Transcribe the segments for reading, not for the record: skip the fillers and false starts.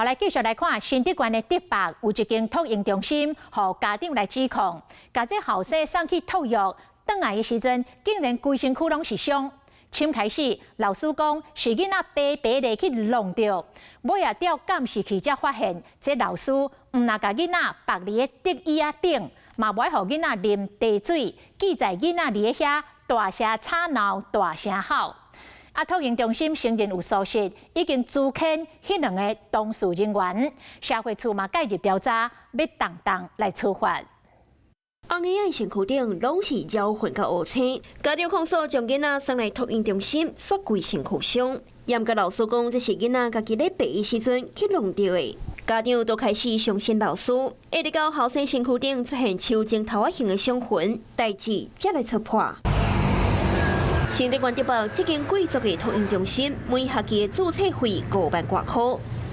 后来继续来看新竹县的竹北有一间托婴中心，互家长来指控，甲这后生送去托育，转来的时阵，竟然规身躯拢是伤。深开始，老师讲是囡仔白白的去弄着，尾啊调监视器才发现，这老师毋那甲囡仔绑伫个竹椅仔顶，嘛袂互囡仔啉茶水，记载囡仔伫遐大声吵闹、大声吼。托婴中心承认有疏失，已经诛遣迄两个当事人员，社会处嘛介入调查，要当来处罚。红衣仔身躯顶拢是咬痕甲乌青，家长控诉将囡仔送来托婴中心，说规身躯伤。严格老师讲，这是囡仔家己咧白的时阵去弄到的。家长都开始相信老师，一直到后生身躯顶出现手指头仔形的伤痕，代志才来戳破。新竹县竹北这间贵族的托婴中心，每学期的注册费5万多块。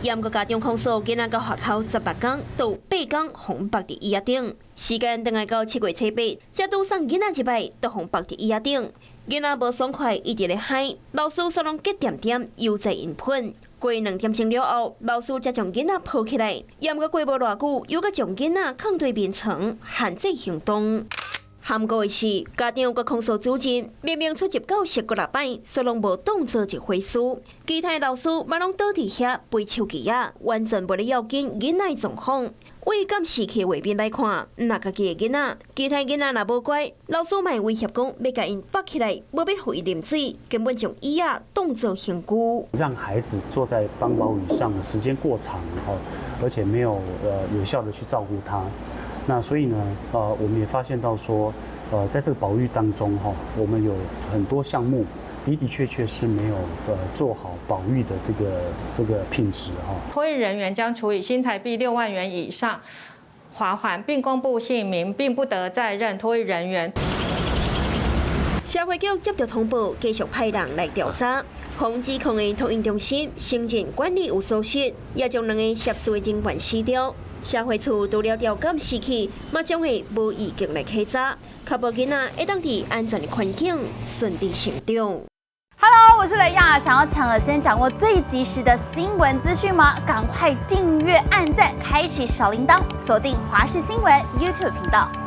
严格家长控诉，囡仔到学校18天，到8天红绑伫椅仔顶，时间等来到7月初8，才拄送囡仔一摆，都红绑伫椅仔顶。囡仔无爽快，一直咧喊，老师煞拢结点点，又在引喷。过2点钟了后，老师才将囡仔抱起来。严格过无偌久，又搁将囡仔放对面床，限制行动。含过的是，家长佮控诉主任明明出入教室过6摆，却拢无当做一回事。其他老师嘛拢倒伫遐背手机啊，完全无咧要紧囡仔状况。为监视器画面来看，那家己的囡仔，其他囡仔若无乖，老师嘛威胁讲要甲因绑起来，无要互伊啉水，根本将椅仔当作刑具。让孩子坐在帮宝椅上的时间过长，而且没有有效的去照顾他。那所以呢，我们也发现到说，在这个保育当中，我们有很多项目的确是没有做好保育的这个品质托育人员将处以新台币6万元以上罚款，并公布姓名，并不得再任托育人员。社会局接到通报，继续派人来调查。防指控的托婴中心承认管理有疏失，也将2个涉事的人员撕掉。社会处除了调监视器，嘛将会无预警来稽查，确保囡仔会当伫安全的环境顺利成长。Hello， 我是雷亚，想要抢而先掌握最及时的新闻资讯吗？赶快订阅、按赞、开启小铃铛，锁定华视新闻 YouTube 频道。